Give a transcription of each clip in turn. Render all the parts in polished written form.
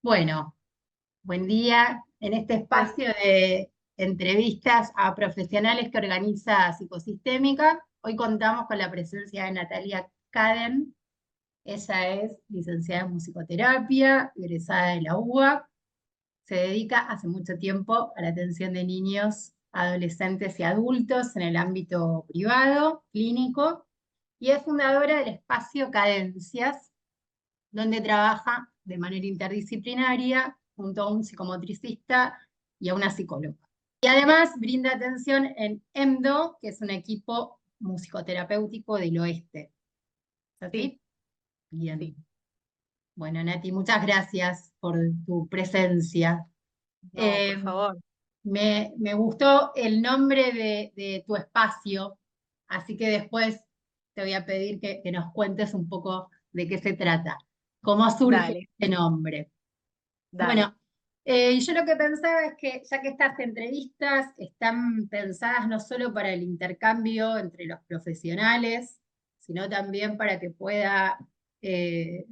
Bueno, buen día. En este Buen- espacio de entrevistas a profesionales que organiza Psicosistémica, hoy contamos con la presencia de Natalia Caden. Ella es licenciada en musicoterapia, egresada de la UBA. Se dedica hace mucho tiempo a la atención de niños, adolescentes y adultos en el ámbito privado, clínico, y es fundadora del espacio Cadencias, donde trabaja de manera interdisciplinaria junto a un psicomotricista y a una psicóloga. Y además brinda atención en EMDO, que es un equipo musicoterapéutico del oeste. ¿Es Sí, así? sí, Bien. Bueno, Nati, muchas gracias por tu presencia. no, Eh, por favor. me gustó el nombre de tu espacio, así que después te voy a pedir que nos cuentes un poco de qué se trata, cómo surge Dale, este nombre. dale. Bueno, yo lo que pensaba es que ya que estas entrevistas están pensadas no solo para el intercambio entre los profesionales, sino también para que pueda eh,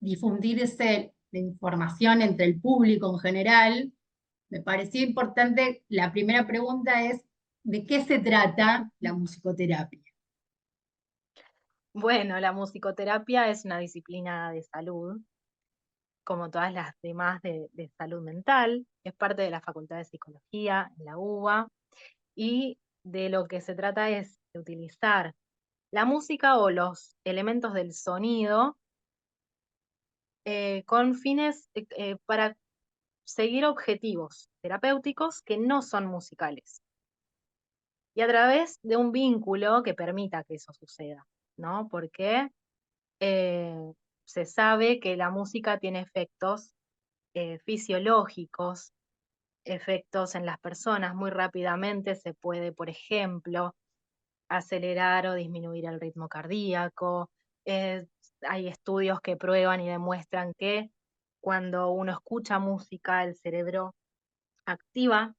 difundirse la información entre el público en general, me pareció importante, la primera pregunta es, ¿de qué se trata la musicoterapia? Bueno, la musicoterapia es una disciplina de salud, como todas las demás de salud mental. Es parte de la Facultad de Psicología en la UBA y de lo que se trata es de utilizar la música o los elementos del sonido con fines para seguir objetivos terapéuticos que no son musicales. Y a través de un vínculo que permita que eso suceda, ¿no? Porque eh, se sabe que la música tiene efectos fisiológicos, efectos en las personas. Muy rápidamente se puede, por ejemplo, acelerar o disminuir el ritmo cardíaco. Eh, Hay estudios que prueban y demuestran que cuando uno escucha música, el cerebro activa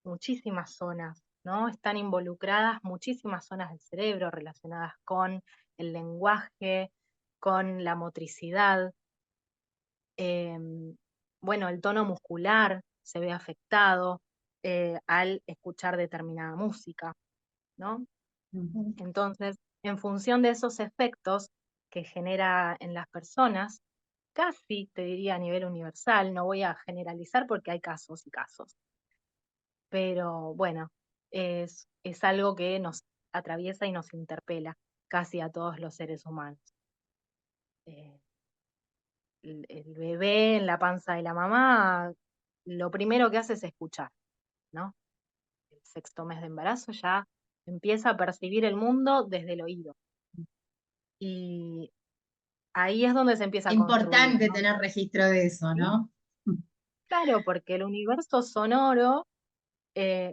muchísimas zonas, ¿no? Están involucradas muchísimas zonas del cerebro relacionadas con el lenguaje, con la motricidad. Bueno, el tono muscular se ve afectado al escuchar determinada música, ¿no? Ujú. Entonces, en función de esos efectos que genera en las personas, casi te diría a nivel universal, no voy a generalizar porque hay casos y casos, pero bueno, es algo que nos atraviesa y nos interpela casi a todos los seres humanos. Eh, el bebé en la panza de la mamá, lo primero que hace es escuchar, ¿no? El sexto mes de embarazo ya empieza a percibir el mundo desde el oído. Y ahí es donde se empieza a construir, Importante ¿no? tener registro de eso, ¿Sí? ¿no? Claro, porque el universo sonoro se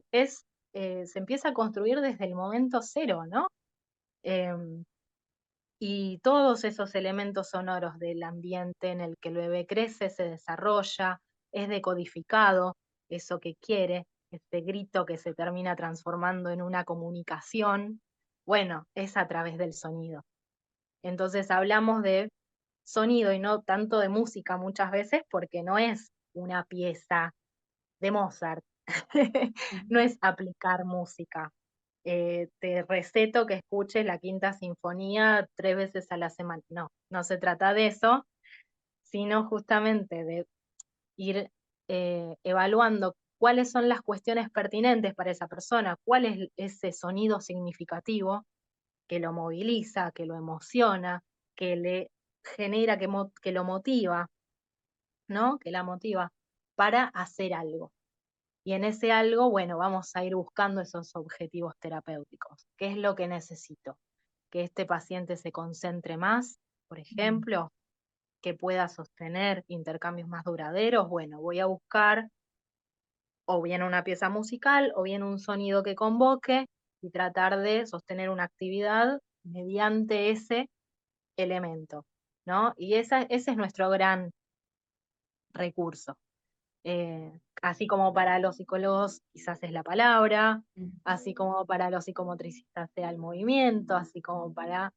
empieza a construir desde el momento cero, ¿no? Em, y todos esos elementos sonoros del ambiente en el que el bebé crece, se desarrolla, es decodificado, eso que quiere, este grito que se termina transformando en una comunicación, bueno, es a través del sonido. Entonces hablamos de sonido y no tanto de música muchas veces porque no es una pieza de Mozart, no es aplicar música. Te receto que escuches la Quinta Sinfonía 3 veces a la semana. No, no se trata de eso, sino justamente de ir evaluando cuáles son las cuestiones pertinentes para esa persona, cuál es ese sonido significativo que lo moviliza, que lo emociona, que le genera, que lo motiva, ¿no? Que la motiva para hacer algo. Y en ese algo, bueno, vamos a ir buscando esos objetivos terapéuticos. ¿Qué es lo que necesito? Que este paciente se concentre más, por ejemplo, que pueda sostener intercambios más duraderos. Bueno, voy a buscar o bien una pieza musical o bien un sonido que convoque y tratar de sostener una actividad mediante ese elemento, ¿no? Y ese es nuestro gran recurso. Así como para los psicólogos quizás es la palabra, así como para los psicomotricistas sea el movimiento, así como para,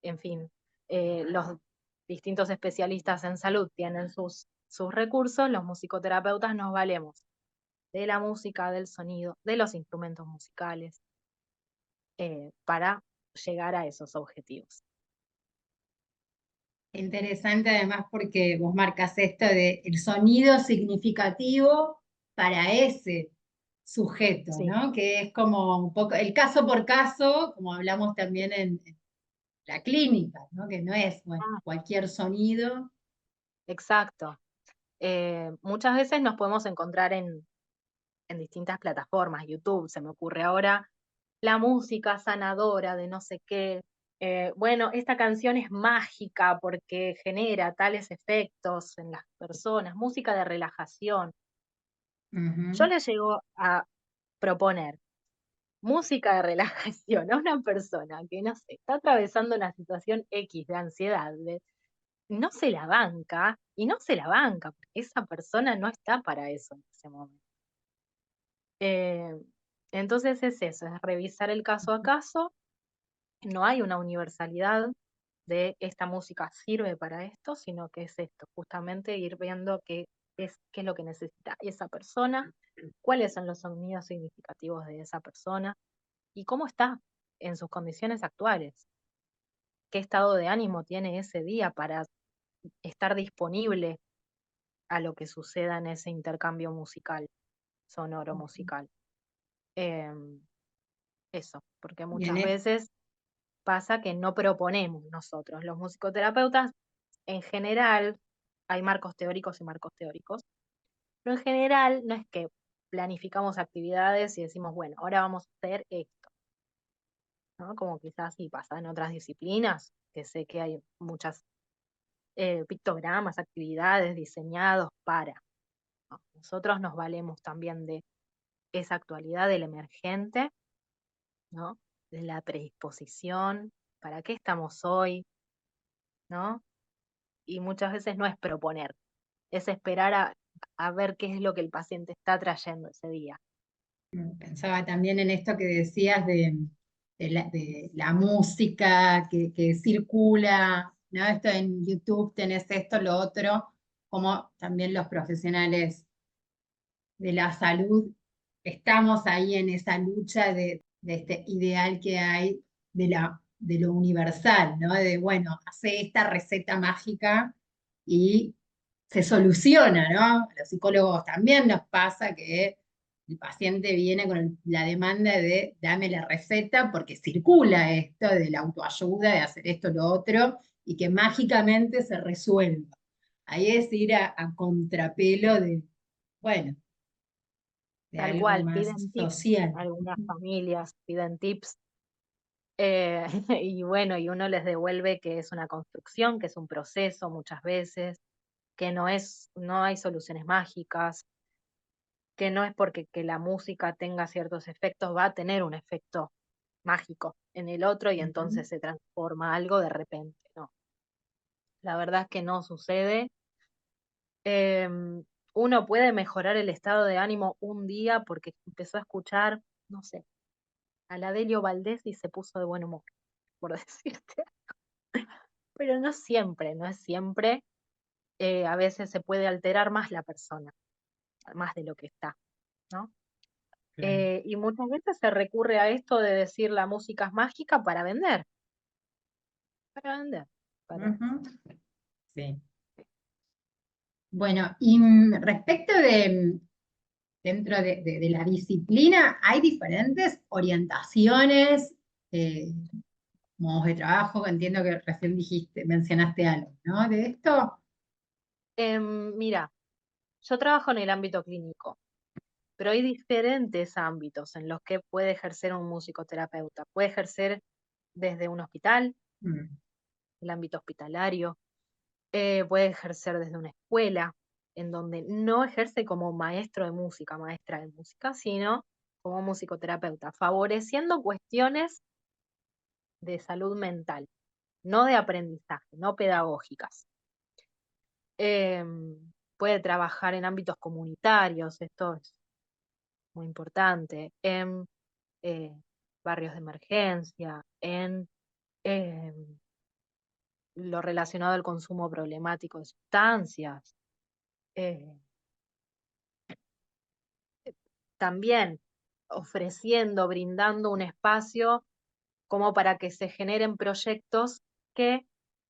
en fin, los distintos especialistas en salud tienen sus sus recursos, los musicoterapeutas nos valemos de la música, del sonido, de los instrumentos musicales, para llegar a esos objetivos. Interesante además porque vos marcas esto de el sonido significativo para ese sujeto, Sí, ¿no? Que es como un poco el caso por caso, como hablamos también en la clínica, ¿no? Que no es, bueno, ah, cualquier sonido. exacto. Muchas veces nos podemos encontrar en distintas plataformas, YouTube, se me ocurre ahora, la música sanadora de no sé qué. Bueno, esta canción es mágica porque genera tales efectos en las personas, música de relajación. Yo Ujú. le llego a proponer música de relajación a una persona que, no sé, está atravesando una situación X de ansiedad, no se la banca, y no se la banca, porque esa persona no está para eso en ese momento. Eh, entonces es eso, es revisar el caso a caso. No hay una universalidad de esta música sirve para esto, sino que es esto, justamente ir viendo qué es lo que necesita esa persona, cuáles son los sonidos significativos de esa persona y cómo está en sus condiciones actuales, qué estado de ánimo tiene ese día para estar disponible a lo que suceda en ese intercambio musical, sonoro musical. Em, Eso, porque Bien, muchas veces pasa que no proponemos nosotros. Los musicoterapeutas, en general, hay marcos teóricos y marcos teóricos, pero en general no es que planificamos actividades y decimos, bueno, ahora vamos a hacer esto, ¿no? Como quizás sí pasa en otras disciplinas, que sé que hay muchas pictogramas, actividades diseñados para, ¿no? Nosotros nos valemos también de esa actualidad del emergente, ¿no? De la predisposición, ¿para qué estamos hoy? ¿No? Y muchas veces no es proponer, es esperar a ver qué es lo que el paciente está trayendo ese día. pensaba también en esto que decías de la música que circula, ¿no? Esto en YouTube tenés esto, lo otro, como también los profesionales de la salud, estamos ahí en esa lucha de este ideal que hay de lo universal, ¿no? De, bueno, hace esta receta mágica y se soluciona, ¿no? A los psicólogos también nos pasa que el paciente viene con la demanda de dame la receta porque circula esto de la autoayuda, de hacer esto, lo otro, y que mágicamente se resuelva. Ahí es ir a contrapelo de, bueno, de Tal algo cual, más piden tips, social. algunas familias piden tips, y bueno, y uno les devuelve que es una construcción, que es un proceso muchas veces, que no hay soluciones mágicas, que no es porque que la música tenga ciertos efectos, va a tener un efecto mágico en el otro y Ujú. entonces se transforma algo de repente, no. La verdad es que no sucede. Uno puede mejorar el estado de ánimo un día porque empezó a escuchar, no sé, a la Delio Valdés y se puso de buen humor, por decirte. Pero no siempre, no es siempre. A veces se puede alterar más la persona, más de lo que está, ¿no? Claro. Y muchas veces se recurre a esto de decir la música es mágica para vender, para... Ujú. Sí. Bueno, y respecto dentro de la disciplina, hay diferentes orientaciones, eh, modos de trabajo, entiendo que recién dijiste, mencionaste algo, ¿no? De esto. Mira, yo trabajo en el ámbito clínico. Pero hay diferentes ámbitos en los que puede ejercer un musicoterapeuta. Puede ejercer desde un hospital, Mm, el ámbito hospitalario, puede ejercer desde una escuela, en donde no ejerce como maestro de música, maestra de música, sino como musicoterapeuta, favoreciendo cuestiones de salud mental, no de aprendizaje, no pedagógicas. Puede trabajar en ámbitos comunitarios, esto es muy importante, en eh, barrios de emergencia, en eh, lo relacionado al consumo problemático de sustancias. eh, también ofreciendo, brindando un espacio como para que se generen proyectos que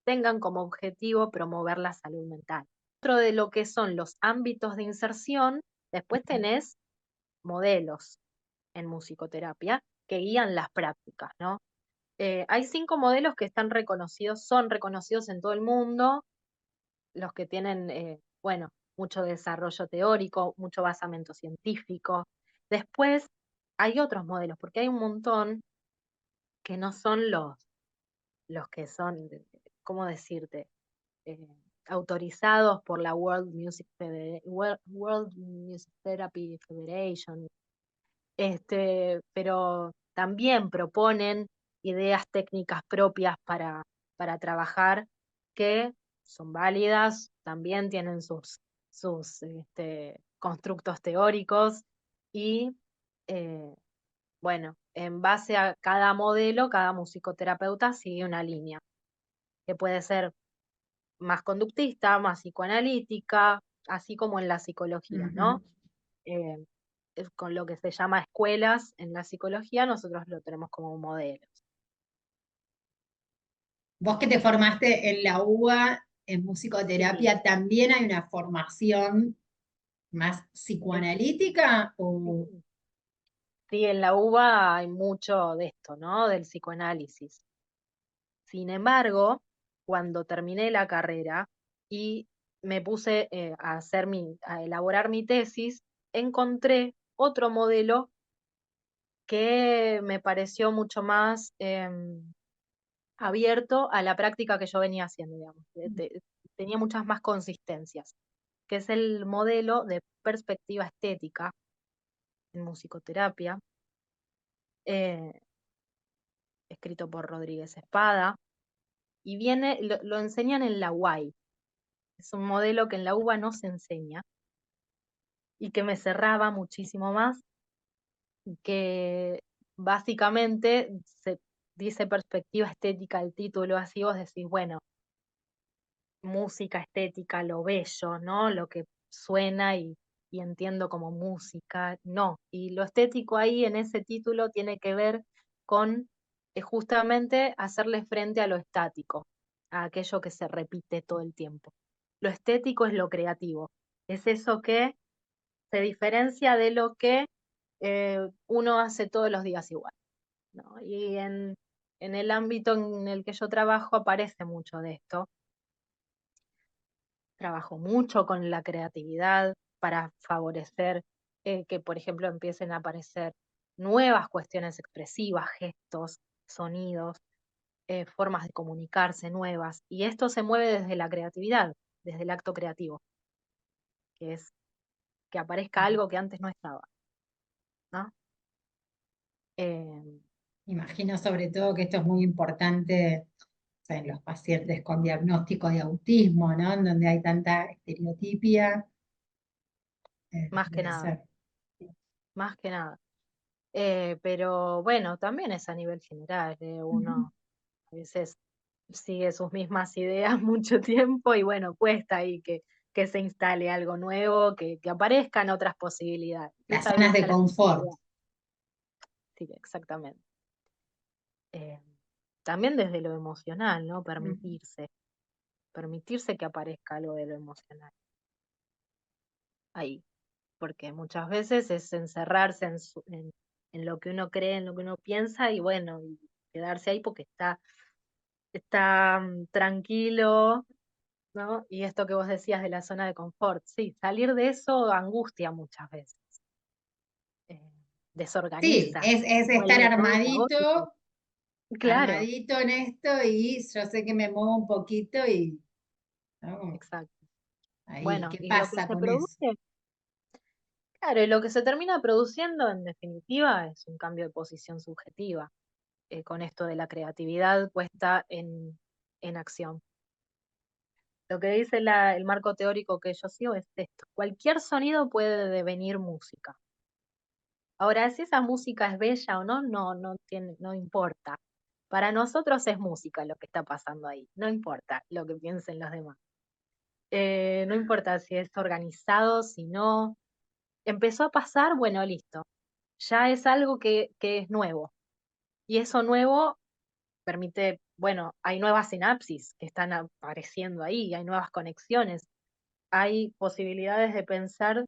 tengan como objetivo promover la salud mental. Dentro de lo que son los ámbitos de inserción, después tenés modelos en musicoterapia que guían las prácticas, ¿no? Hay 5 modelos que están reconocidos, son reconocidos en todo el mundo, los que tienen, bueno, mucho desarrollo teórico, mucho basamento científico. Después hay otros modelos, porque hay un montón que no son los que son, ¿cómo decirte? Eh, autorizados por la World Music Therapy Federation, pero también proponen ideas técnicas propias para trabajar que son válidas, también tienen sus constructos teóricos y, eh, bueno, en base a cada modelo, cada musicoterapeuta sigue una línea, que puede ser más conductista, más psicoanalítica, así como en la psicología, ¿no? Ujú. Eh, con lo que se llama escuelas en la psicología, nosotros lo tenemos como modelos. Vos que te formaste en la UBA en Sí, musicoterapia, ¿también hay una formación más es- psicoanalítica sí, o sí, en la UBA hay mucho de esto, ¿no? Del psicoanálisis. Sin embargo, cuando terminé la carrera y me puse a elaborar mi tesis, encontré otro modelo que me pareció mucho más abierto a la práctica que yo venía haciendo, digamos. Tenía muchas más consistencias, que es el modelo de perspectiva estética en musicoterapia, eh, escrito por Rodríguez Espada, y lo enseñan en la UAI. Es un modelo que en la UBA no se enseña y que me cerraba muchísimo más, que básicamente se dice perspectiva estética el título, así vos decís, bueno, música estética, lo bello, ¿no? Lo que suena y entiendo como música, no. Y lo estético ahí en ese título tiene que ver con justamente hacerle frente a lo estático, a aquello que se repite todo el tiempo. Lo estético es lo creativo, es eso que se diferencia de lo que uno hace todos los días igual, ¿no? Y en el ámbito en el que yo trabajo aparece mucho de esto. Trabajo mucho con la creatividad para favorecer que, por ejemplo, empiecen a aparecer nuevas cuestiones expresivas, gestos, sonidos, formas de comunicarse nuevas. Y esto se mueve desde la creatividad, desde el acto creativo, que es que aparezca algo que antes no estaba, ¿no? Eh, imagino sobre todo que esto es muy importante, o sea, en los pacientes con diagnóstico de autismo, ¿no? En donde hay tanta estereotipia, más que debe nada, ser. más que nada. Pero bueno, también es a nivel general, Ujú. uno a veces sigue sus mismas ideas mucho tiempo y bueno, cuesta ahí que se instale algo nuevo, que aparezcan otras posibilidades. Las Esa zonas de vista la confort. creatividad. Sí, exactamente. Eh, También desde lo emocional, ¿no? Ujú. Permitirse que aparezca algo de lo emocional ahí, porque muchas veces es encerrarse en lo que uno cree, en lo que uno piensa y bueno, y quedarse ahí porque está tranquilo, ¿no? Y esto que vos decías de la zona de confort, sí, salir de eso angustia muchas veces, eh, Sí, desorganiza, es estar vuelve todo caótico. armadito, Claro, armadito en esto y yo sé que me muevo un poquito y, ¿no? exacto. Ahí, Bueno, ¿qué y lo que pasa se con eso? produce, claro, y lo que se termina produciendo en definitiva es un cambio de posición subjetiva, con esto de la creatividad puesta en acción. Lo que dice el marco teórico que yo sigo es esto: cualquier sonido puede devenir música. Ahora, si esa música es bella o no, no importa. Para nosotros es música lo que está pasando ahí, no importa lo que piensen los demás. No importa si es organizado, si no. Empezó a pasar, bueno, listo. Ya es algo que es nuevo. Y eso nuevo permite, bueno, hay nuevas sinapsis que están apareciendo ahí, hay nuevas conexiones, hay posibilidades de pensar,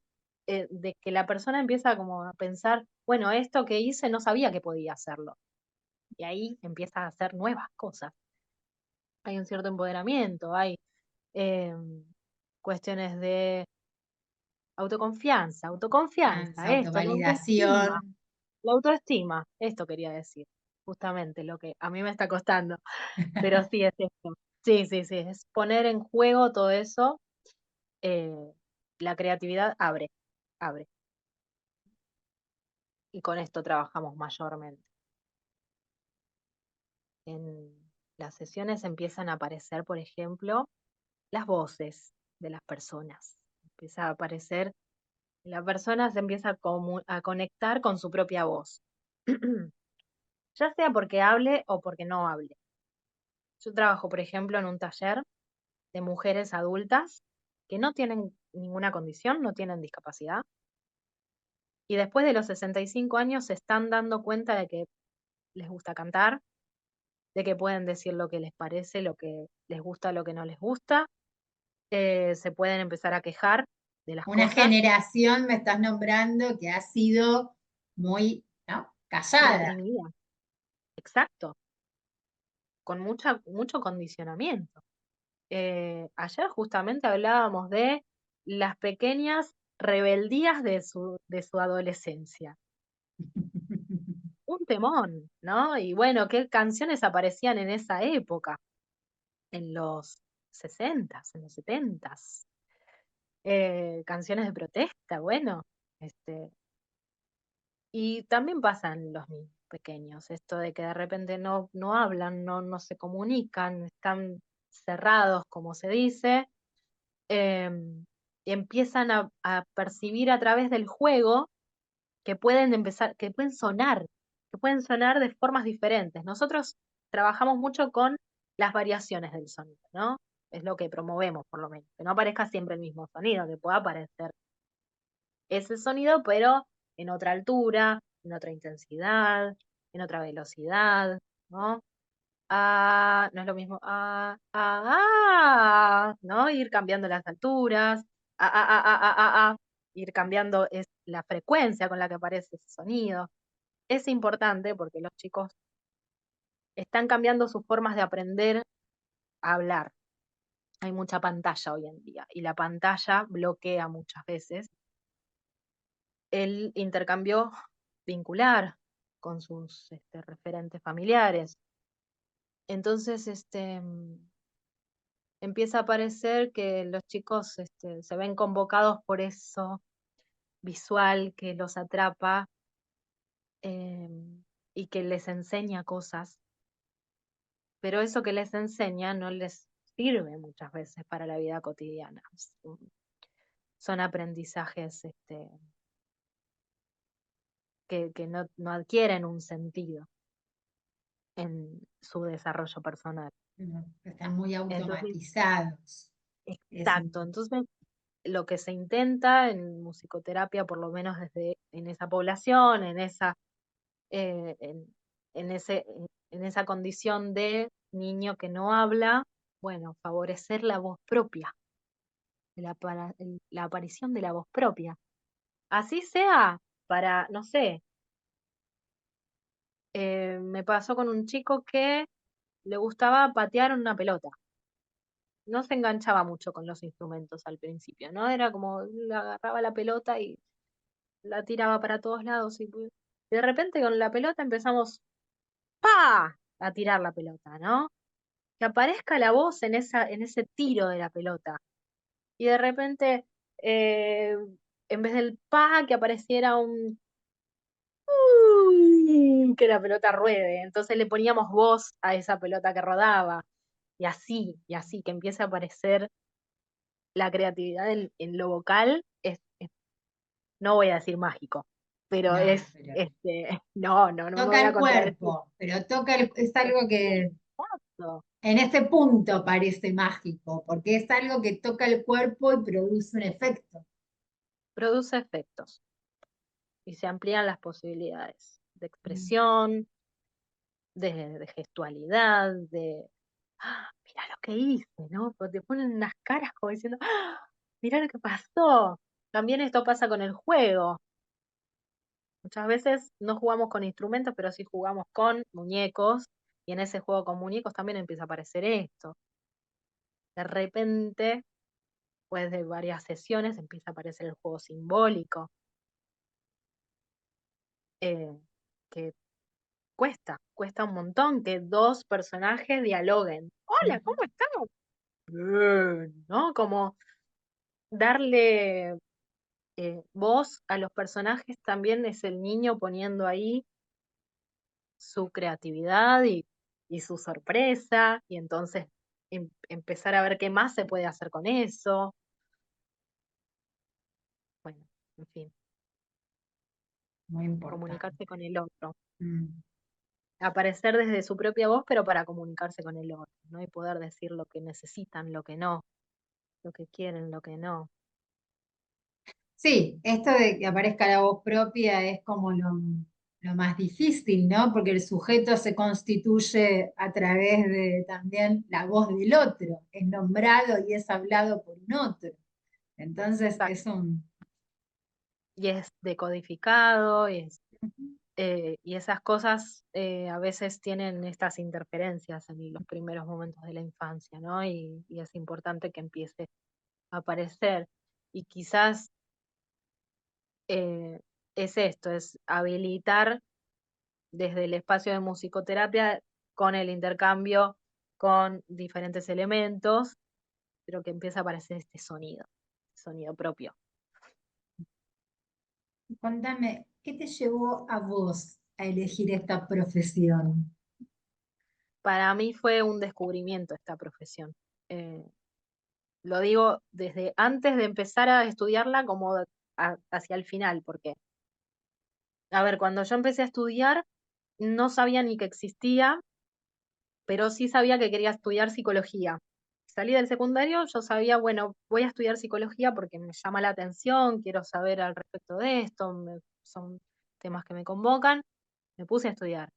de que la persona empieza como a pensar, bueno, esto que hice no sabía que podía hacerlo. Y ahí empieza a hacer nuevas cosas. Hay un cierto empoderamiento, hay em, cuestiones de autoconfianza, Esa autoconfianza, esto, autovalidación. la autoestima, esto quería decir, justamente lo que a mí me está costando, pero sí es esto. Sí, sí, sí, es poner en juego todo eso, eh, la creatividad abre, abre, y con esto trabajamos mayormente. En las sesiones empiezan a aparecer, por ejemplo, las voces de las personas. Empieza a aparecer, la persona se empieza a conectar con su propia voz, ya sea porque hable o porque no hable. Yo trabajo, por ejemplo, en un taller de mujeres adultas que no tienen ninguna condición, no tienen discapacidad, y después de los 65 años se están dando cuenta de que les gusta cantar, de que pueden decir lo que les parece, lo que les gusta, lo que no les gusta, se pueden empezar a quejar de las Una cosas, generación, me estás nombrando, que ha sido muy, ¿no? Callada. reprimida, exacto, con mucho condicionamiento. Ayer justamente hablábamos de las pequeñas rebeldías de su adolescencia. Un temón, ¿no? Y bueno, ¿qué canciones aparecían en esa época? En los 60, en los 70, canciones de protesta, bueno, este, y también pasan los niños pequeños, esto de que de repente no hablan, no se comunican, están cerrados, como se dice, y empiezan a percibir a través del juego que pueden sonar de formas diferentes. Nosotros trabajamos mucho con las variaciones del sonido, ¿no? Es lo que promovemos, por lo menos, que no aparezca siempre el mismo sonido, que pueda aparecer ese sonido, pero en otra altura, en otra intensidad, en otra velocidad, ¿no? Ah, no es lo mismo, ¿no? Ir cambiando las alturas, ir cambiando es la frecuencia con la que aparece ese sonido. Es importante porque los chicos están cambiando sus formas de aprender a hablar. Hay mucha pantalla hoy en día y la pantalla bloquea muchas veces el intercambio vincular con sus referentes familiares. Entonces, empieza a parecer que los chicos se ven convocados por eso visual que los atrapa, y que les enseña cosas, pero eso que les enseña no les sirve muchas veces para la vida cotidiana. Son aprendizajes que no adquieren un sentido en su desarrollo personal. No, están muy Entonces, automatizados. Es, exacto. Entonces, lo que se intenta en musicoterapia, por lo menos desde en esa población, en esa, eh, en, en ese, en esa condición de niño que no habla, bueno, favorecer la voz propia, la aparición de la voz propia. Así sea para, no sé, me pasó con un chico que le gustaba patear una pelota. No se enganchaba mucho con los instrumentos al principio, ¿no? Era como le agarraba la pelota y la tiraba para todos lados y de repente con la pelota empezamos ¡pa! A tirar la pelota, ¿no? Que aparezca la voz en ese tiro de la pelota. Y de repente, en vez del pa, que apareciera un que la pelota ruede. Entonces le poníamos voz a esa pelota que rodaba. Y así, que empiece a aparecer la creatividad en lo vocal, no voy a decir mágico, pero no, es, pero no me toca voy a el contradecir. cuerpo, pero toca es algo que, Exacto, Eso, En este punto parece mágico, porque es algo que toca el cuerpo y produce un efecto. produce efectos y se amplían las posibilidades de Mm. expresión, de gestualidad, de, "Ah, mira lo que hice, ¿no? Porque te ponen unas caras como diciendo, "Ah, mira lo que pasó". También esto pasa con el juego. Muchas veces no jugamos con instrumentos, pero sí jugamos con muñecos, y en ese juego con muñecos también empieza a aparecer esto. De repente, después de varias sesiones, empieza a aparecer el juego simbólico, eh, que cuesta un montón que dos personajes dialoguen. Hola, ¿cómo estamos? Bien, ¿no? Como darle voz a los personajes también es el niño poniendo ahí su creatividad y su sorpresa, y entonces empezar a ver qué más se puede hacer con eso. Bueno, en fin, Muy importante. comunicarse con el otro. Mm. Aparecer desde su propia voz, pero para comunicarse con el otro, ¿no? Y poder decir lo que necesitan, lo que no, lo que quieren, lo que no. Sí, esto de que aparezca la voz propia es como lo más difícil, ¿no? Porque el sujeto se constituye a través de también la voz del otro, es nombrado y es hablado por un otro. Entonces es Exacto. un... Y es decodificado, y esas cosas a veces tienen estas interferencias en los primeros momentos de la infancia, ¿no? Y es importante que empiece a aparecer. Y quizás eh, es esto, es habilitar desde el espacio de musicoterapia con el intercambio con diferentes elementos, pero que empieza a aparecer este sonido propio. Contame, ¿qué te llevó a vos a elegir esta profesión? Para mí fue un descubrimiento esta profesión. Eh, lo digo desde antes de empezar a estudiarla como hacia el final, porque, a ver, cuando yo empecé a estudiar, no sabía ni que existía, pero sí sabía que quería estudiar psicología. Salí del secundario, yo sabía, bueno, voy a estudiar psicología porque me llama la atención, quiero saber al respecto de esto, son temas que me convocan. Me puse a estudiar.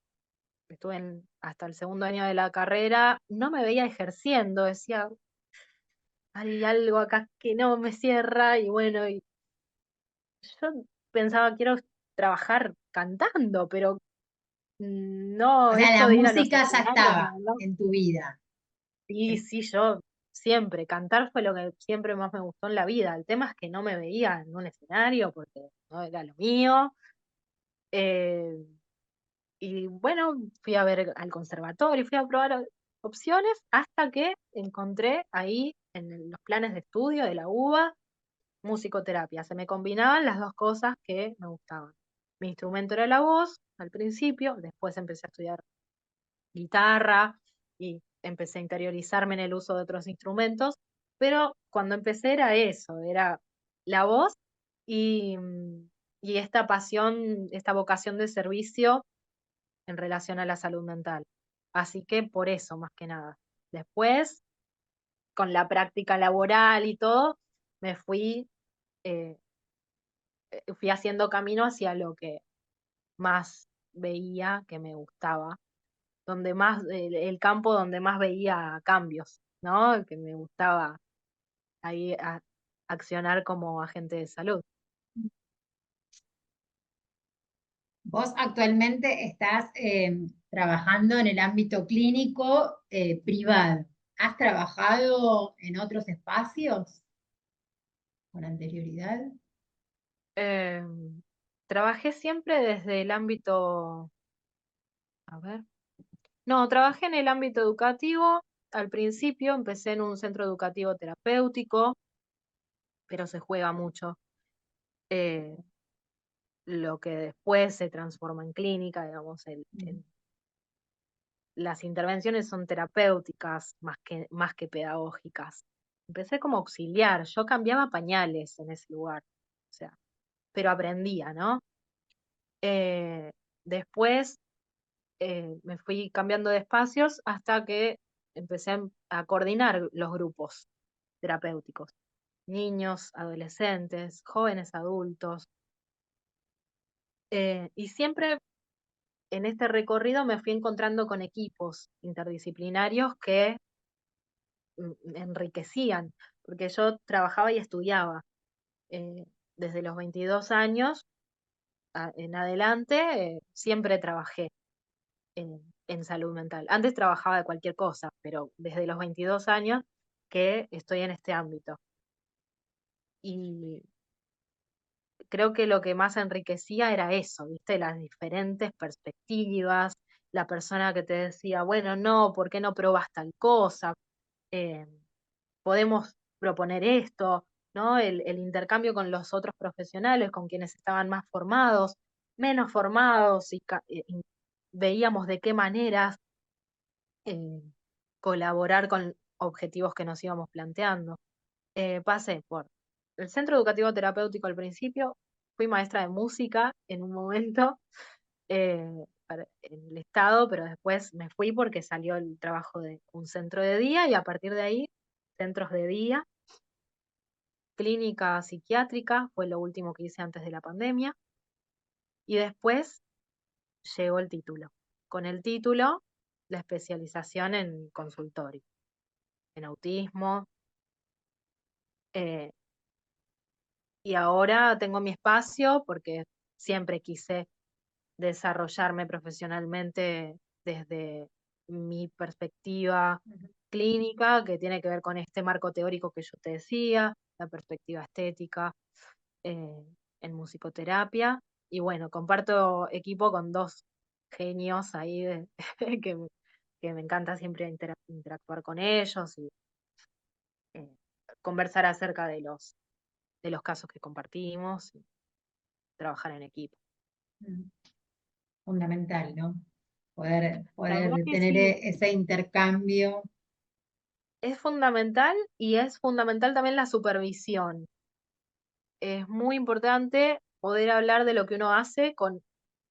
Estuve hasta el segundo año de la carrera, no me veía ejerciendo, decía, hay algo acá que no me cierra, y bueno, y yo pensaba, quiero trabajar cantando, pero O no sea, la esto de ir a los música ya escenarios, estaba no. en tu vida. Sí, sí, yo siempre, cantar fue lo que siempre más me gustó en la vida. El tema es que no me veía en un escenario porque no era lo mío. eh, y bueno, fui a ver al conservatorio, fui a probar opciones hasta que encontré ahí en los planes de estudio de la UBA musicoterapia. Se me combinaban las dos cosas que me gustaban. Mi instrumento era la voz al principio, después empecé a estudiar guitarra y empecé a interiorizarme en el uso de otros instrumentos, pero cuando empecé era eso, era la voz y, y esta pasión, esta vocación de servicio en relación a la salud mental. Así que por eso, más que nada. Después, con la práctica laboral y todo, me eh, fui haciendo camino hacia lo que más veía que me gustaba, donde más, el campo donde más veía cambios, ¿no? Que me gustaba ahí accionar como agente de salud. Vos actualmente estás trabajando en el ámbito clínico privado. ¿Has trabajado en otros espacios con anterioridad? Em, trabajé siempre desde el ámbito, a ver, no, trabajé en el ámbito educativo. Al principio empecé en un centro educativo terapéutico, pero se juega mucho eh, lo que después se transforma en clínica, digamos, Mm. las intervenciones son terapéuticas más que pedagógicas. Empecé como auxiliar, yo cambiaba pañales en ese lugar, o sea, pero aprendía, ¿no? Después me fui cambiando de espacios hasta que empecé a coordinar los grupos terapéuticos, niños, adolescentes, jóvenes adultos, y siempre en este recorrido me fui encontrando con equipos interdisciplinarios que me enriquecían, porque yo trabajaba y estudiaba. eh, Desde los 22 años en adelante, siempre trabajé en salud mental. Antes trabajaba de cualquier cosa, pero desde los 22 años que estoy en este ámbito. Y creo que lo que más enriquecía era eso, ¿viste? Las diferentes perspectivas, la persona que te decía, bueno, no, ¿por qué no probas tal cosa? Eh, Podemos proponer esto, ¿no? El intercambio con los otros profesionales, con quienes estaban más formados, menos formados, y veíamos de qué maneras eh, colaborar con objetivos que nos íbamos planteando. Pasé por el centro educativo terapéutico al principio, fui maestra de música en un momento en el estado, pero después me fui porque salió el trabajo de un centro de día y a partir de ahí, centros de día, clínica psiquiátrica, fue lo último que hice antes de la pandemia, y después llegó el título. Con el título, la especialización en consultorio, en autismo, eh, y ahora tengo mi espacio porque siempre quise desarrollarme profesionalmente desde mi perspectiva Ujú. clínica, que tiene que ver con este marco teórico que yo te decía, la perspectiva estética eh, en musicoterapia. Y bueno, comparto equipo con dos genios ahí que, que me encanta siempre interactuar con ellos y eh, conversar acerca de los casos que compartimos y trabajar en equipo. Mm. Fundamental, ¿no? La verdad Poder que tener sí, ese intercambio. es fundamental y es fundamental también la supervisión. Es muy importante poder hablar de lo que uno hace con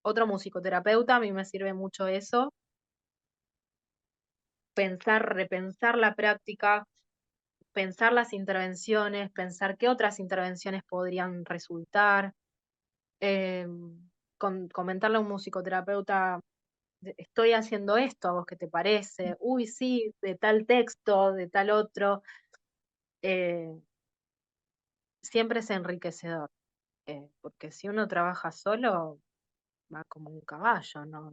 otro musicoterapeuta, a mí me sirve mucho eso, pensar, repensar la práctica, pensar las intervenciones, pensar qué otras intervenciones podrían resultar, comentarle a un musicoterapeuta, estoy haciendo esto, ¿a vos qué te parece? Uy, sí, de tal texto, de tal otro. eh, Siempre es enriquecedor, porque si uno trabaja solo, va como un caballo, no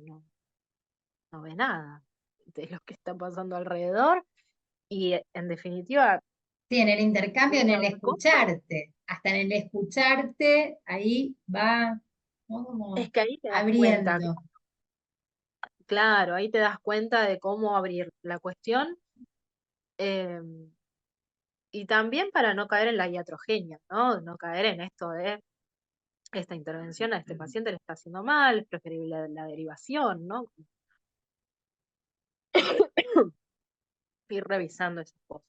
ve nada de lo que está pasando alrededor y en definitiva, Sí, en el intercambio, en una el vez cosas, escucharte, hasta en el escucharte, ahí va, ¿no? es Como que ahí te das cuenta, abriendo. claro, ahí te das cuenta de cómo abrir la cuestión, em, y también para no caer en la iatrogenia, ¿no? No caer en esto de esta intervención a este paciente le está haciendo mal, es preferible la derivación, ¿no? Ir revisando esas cosas.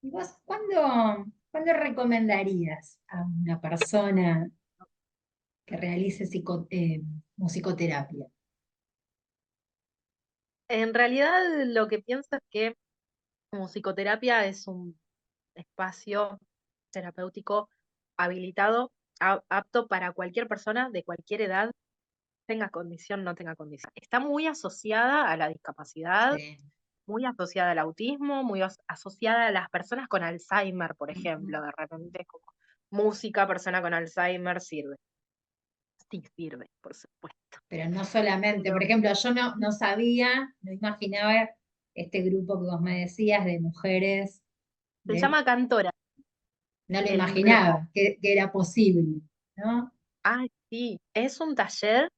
¿Y vos cuándo recomendarías a una persona que realice musicoterapia? En realidad, lo que pienso es que musicoterapia es un espacio terapéutico habilitado, apto para cualquier persona de cualquier edad, tenga condición, no tenga condición. Está muy asociada a la discapacidad, Sí. muy asociada al autismo, muy asociada a las personas con Alzheimer, por Ujú. ejemplo. De repente, como música, persona con Alzheimer sirve. Sí, sirve, por supuesto. Pero no solamente, Pero por ejemplo, yo no sabía, no imaginaba este grupo que vos me decías de mujeres, se de, llama Cantora, no lo el grupo. imaginaba que era posible, ¿no? Ay, sí, es un taller,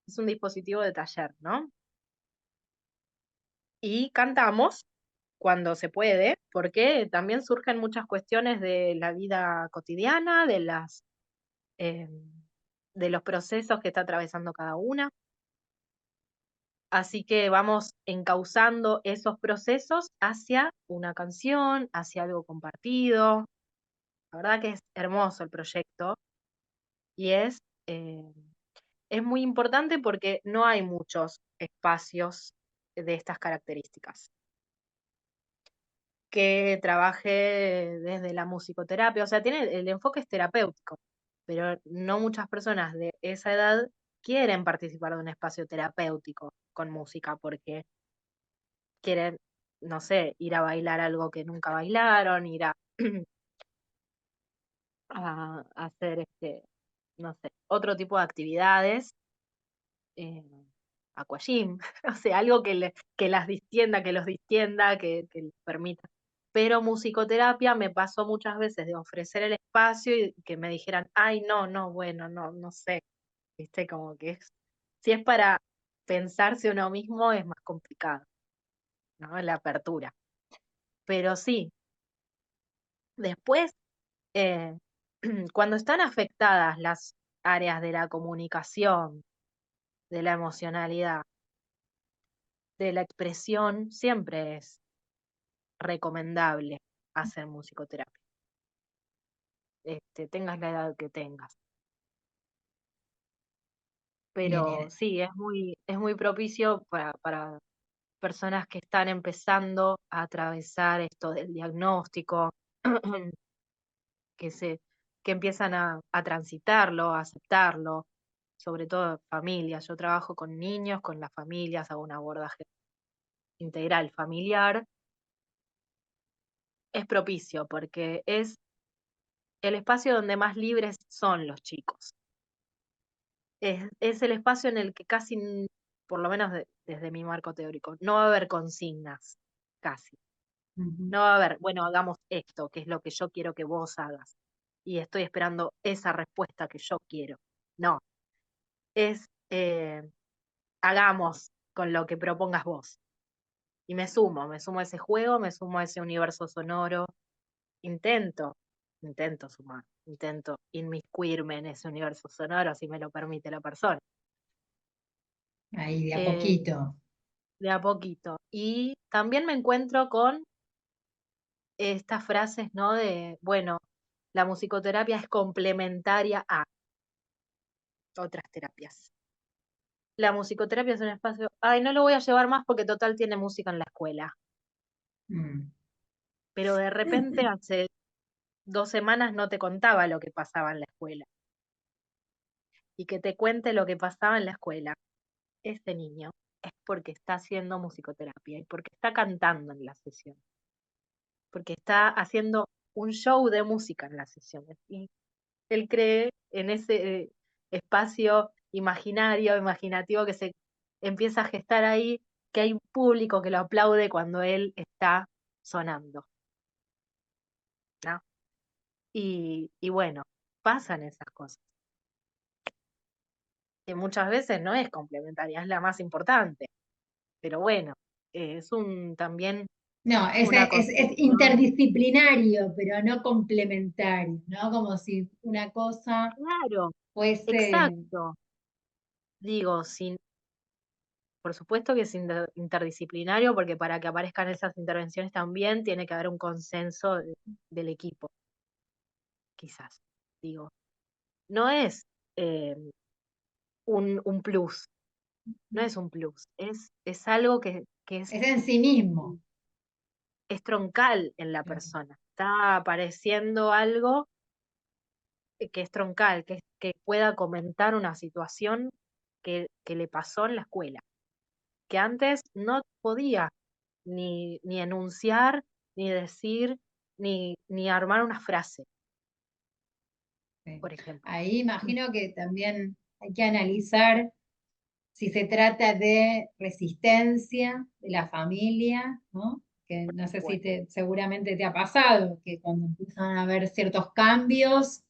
es un dispositivo de taller, ¿no? Y cantamos cuando se puede, porque también surgen muchas cuestiones de la vida cotidiana, eh, de los procesos que está atravesando cada una. Así que vamos encauzando esos procesos hacia una canción, hacia algo compartido. La verdad que es hermoso el proyecto y eh, es muy importante porque no hay muchos espacios de estas características. Que trabaje desde la musicoterapia, o sea, el enfoque es terapéutico, pero no muchas personas de esa edad quieren participar de un espacio terapéutico con música porque quieren, no sé, ir a bailar algo que nunca bailaron, ir a, a hacer no sé, otro tipo de actividades, eh, aquagym, o sea, algo que las distienda, que los distienda, que les permita. Pero musicoterapia me pasó muchas veces de ofrecer el espacio y que me dijeran, ay, no, no, bueno, no, no sé, viste, como que si es para pensarse uno mismo es más complicado, ¿no? La apertura. Pero sí, después, eh, cuando están afectadas las áreas de la comunicación, de la emocionalidad, de la expresión, siempre es recomendable hacer musicoterapia, tengas la edad que tengas. Bien, Pero sí, es muy propicio para personas que están empezando a atravesar esto del diagnóstico, que que empiezan a transitarlo, a aceptarlo, sobre todo familias. Yo trabajo con niños, con las familias, hago un abordaje integral familiar. Es propicio porque es el espacio donde más libres son los chicos. Es el espacio en el que casi, por lo menos desde mi marco teórico, no va a haber consignas, casi. ujú. No va a haber, bueno, hagamos esto, que es lo que yo quiero que vos hagas. Y estoy esperando esa respuesta que yo quiero. No, es hagamos con lo que propongas vos. Y me sumo a ese juego, me sumo a ese universo sonoro. Intento, intento sumar, intento inmiscuirme en ese universo sonoro, si me lo permite la persona. Ahí de a Eh, poquito. de a poquito. Y también me encuentro con estas frases, ¿no? De, bueno, la musicoterapia es complementaria a otras terapias. La musicoterapia es un espacio, ay, no lo voy a llevar más porque total tiene música en la escuela. Mm. Pero de repente hace 2 semanas no te contaba lo que pasaba en la escuela. Y que te cuente lo que pasaba en la escuela, este niño, es porque está haciendo musicoterapia y porque está cantando en la sesión. Porque está haciendo un show de música en las sesiones. Y él cree en ese espacio imaginario, imaginativo que se empieza a gestar ahí, que hay un público que lo aplaude cuando él está sonando, ¿no? Y bueno, pasan esas cosas, que muchas veces no es complementaria, es la más importante, pero bueno, es también No, una es construcción. interdisciplinario, pero no complementario, ¿no? Como si una cosa Claro, fuese. exacto. Digo, por supuesto que es interdisciplinario, porque para que aparezcan esas intervenciones también tiene que haber un consenso del equipo, quizás. Digo, no es eh, un plus, no es un plus, es algo que Es en sí mismo. es troncal en la persona. Está apareciendo algo que es troncal, que pueda comentar una situación que le pasó en la escuela, que antes no podía ni enunciar, ni decir, ni armar una frase, Sí. por ejemplo. Ahí imagino que también hay que analizar si se trata de resistencia de la familia, ¿no? Que no sé si Bueno, seguramente te ha pasado, que cuando empiezan a haber ciertos cambios,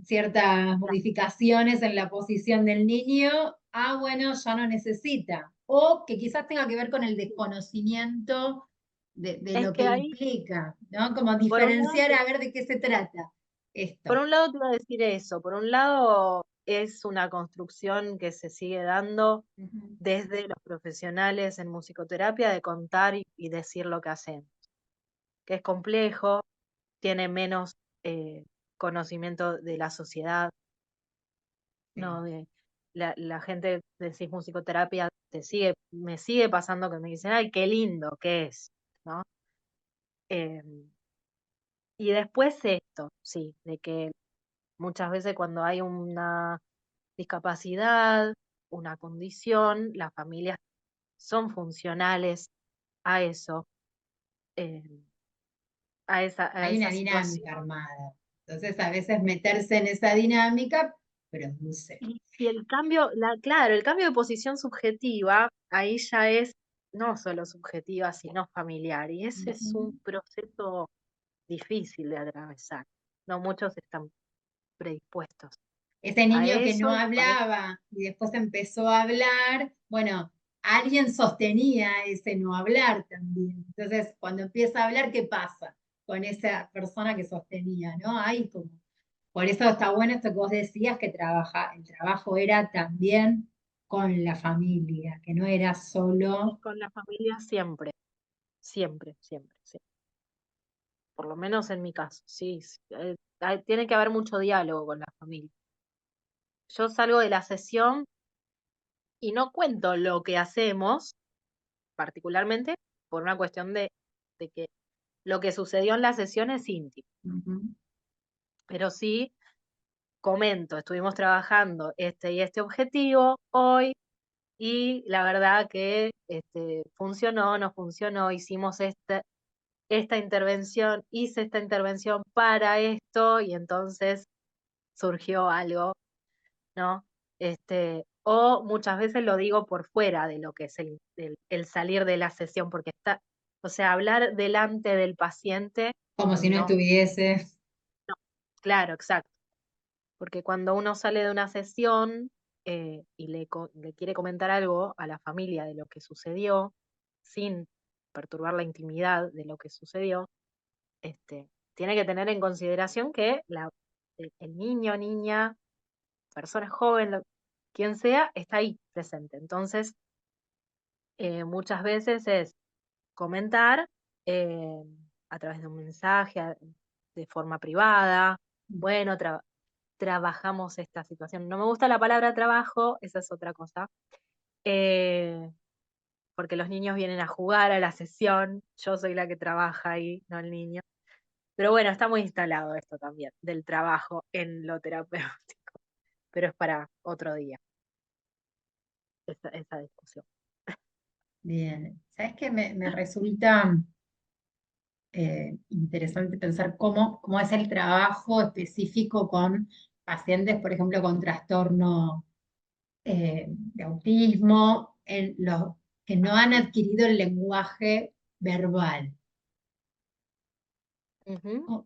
ciertas modificaciones en la posición del niño, bueno, ya no necesita. O que quizás tenga que ver con el desconocimiento de es lo que que ahí, implica, ¿no? Como por un lado, diferenciar a ver de qué se trata por esto. un lado te iba a decir eso, por un lado es una construcción que se sigue dando Ujú. desde los profesionales en musicoterapia de contar y decir lo que hacen, que es complejo, tiene menos conocimiento de la sociedad, Sí. ¿no? la gente decís musicoterapia, me sigue pasando que me dicen, ay, qué lindo que es, ¿no? Em, y después esto, sí, de que muchas veces cuando hay una discapacidad, una condición, las familias son funcionales a eso, em, a Hay una esa situación. dinámica armada. Entonces, a veces meterse en esa dinámica produce. Y el cambio, claro, el cambio de posición subjetiva, ahí ya es no solo subjetiva, sino familiar. Y ese es un Ujú. proceso difícil de atravesar. No muchos están predispuestos Ese a niño que eso no y por eso, hablaba y después empezó a hablar, bueno, alguien sostenía ese no hablar también. Entonces, cuando empieza a hablar, ¿qué pasa con esa persona que sostenía, no? Ahí como, por eso está bueno esto que vos decías, que el trabajo era también con la familia, que no era y solo, con la familia siempre, siempre, siempre, siempre. Por lo menos en mi caso, sí. Sí, tiene que haber mucho diálogo con la familia. Yo salgo de la sesión y no cuento lo que hacemos, particularmente por una cuestión de que lo que sucedió en la sesión es íntimo, ujú, pero sí comento, estuvimos trabajando este y este objetivo hoy y la verdad que funcionó, no funcionó, hicimos esta intervención, hice esta intervención para esto y entonces surgió algo, ¿no? O muchas veces lo digo por fuera de lo que es el salir de la sesión, porque o sea, hablar delante del paciente, como si no no, estuviese. claro, exacto. Porque cuando uno sale de una sesión y le quiere comentar algo a la familia de lo que sucedió, sin perturbar la intimidad de lo que sucedió, tiene que tener en consideración que el niño, niña, persona joven, quien sea, está ahí presente. Entonces, muchas veces es comentar eh, a través de un mensaje, de forma privada. Bueno, trabajamos esta situación. No me gusta la palabra trabajo, esa es otra cosa, eh, porque los niños vienen a jugar a la sesión, yo soy la que trabaja ahí, no el niño. Pero bueno, está muy instalado esto también, del trabajo en lo terapéutico, pero es para otro día, esa discusión. Bien, ¿sabes qué? Me resulta interesante pensar cómo es el trabajo específico con pacientes, por ejemplo, con trastorno de autismo, en los que no han adquirido el lenguaje verbal. Ujú.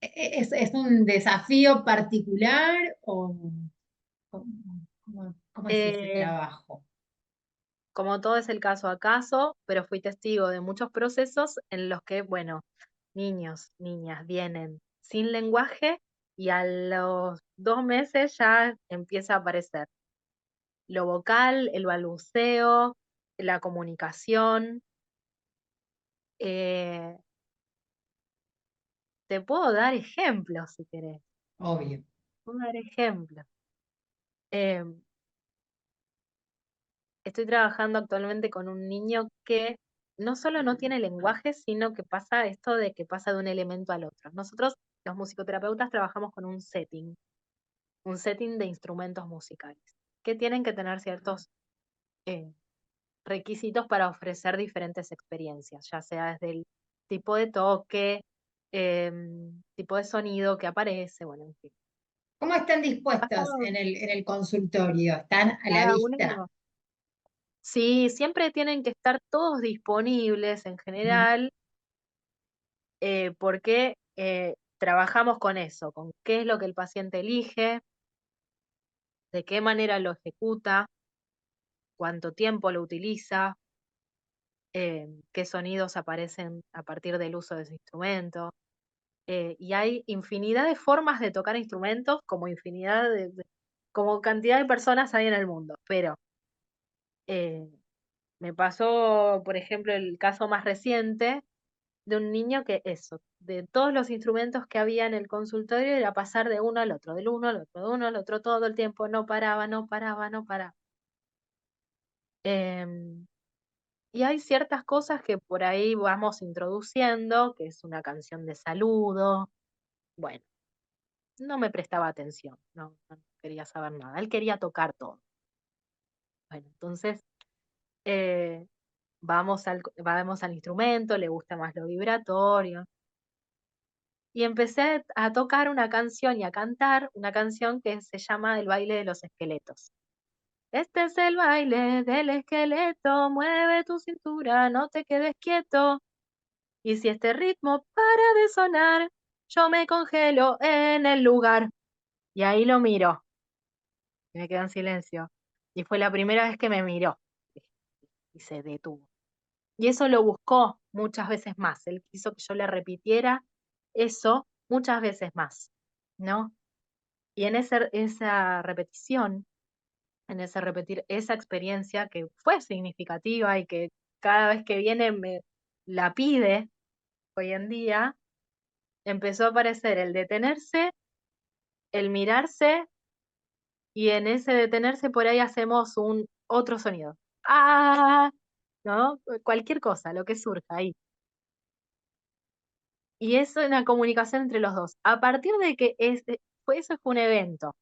Es un desafío particular o cómo, cómo es ese Eh, trabajo? Como todo es el caso a caso, pero fui testigo de muchos procesos en los que, bueno, niños, niñas vienen sin lenguaje y a los 2 meses ya empieza a aparecer lo vocal, el balbuceo, la comunicación. Eh, Te puedo dar ejemplos si querés. Obvio. Puedo dar ejemplos. Eh, Estoy trabajando actualmente con un niño que no solo no tiene lenguaje, sino que pasa esto de que pasa de un elemento al otro. Nosotros, los musicoterapeutas, trabajamos con un setting de instrumentos musicales, que tienen que tener ciertos eh, requisitos para ofrecer diferentes experiencias, ya sea desde el tipo de toque, tipo de sonido que aparece, bueno, en fin. ¿Cómo están dispuestos Basado en el consultorio? ¿Están a la cada vista? uno. Sí, siempre tienen que estar todos disponibles en Ujú. general, porque trabajamos con eso, con qué es lo que el paciente elige, de qué manera lo ejecuta, cuánto tiempo lo utiliza, qué sonidos aparecen a partir del uso de ese instrumento. Y hay infinidad de formas de tocar instrumentos, como infinidad como cantidad de personas hay en el mundo. Pero eh, me pasó, por ejemplo, el caso más reciente de un niño que eso. de todos los instrumentos que había en el consultorio era pasar de uno al otro, del uno al otro, de uno al otro, todo el tiempo, no paraba, no paraba, no paraba. Em, y hay ciertas cosas que por ahí vamos introduciendo, que es una canción de saludo. Bueno, no me prestaba atención, no quería saber nada. Él quería tocar todo. Bueno, entonces eh, vamos al instrumento, le gusta más lo vibratorio. Y empecé a tocar una canción y a cantar una canción que se llama El baile de los esqueletos. Este es el baile del esqueleto, mueve tu cintura, no te quedes quieto. Y si este ritmo para de sonar, yo me congelo en el lugar. Y ahí lo miro, y me quedo en silencio. Y fue la primera vez que me miró y se detuvo. Y eso lo buscó muchas veces más. Él quiso que yo le repitiera eso muchas veces más, ¿no? Y en esa repetición, en ese repetir esa experiencia que fue significativa y que cada vez que viene me la pide hoy en día, empezó a aparecer el detenerse, el mirarse y en ese detenerse por ahí hacemos un otro sonido. ¡Ah! ¿No? Cualquier cosa, lo que surja ahí. Y es una comunicación entre los dos. A partir de que eso fue un evento.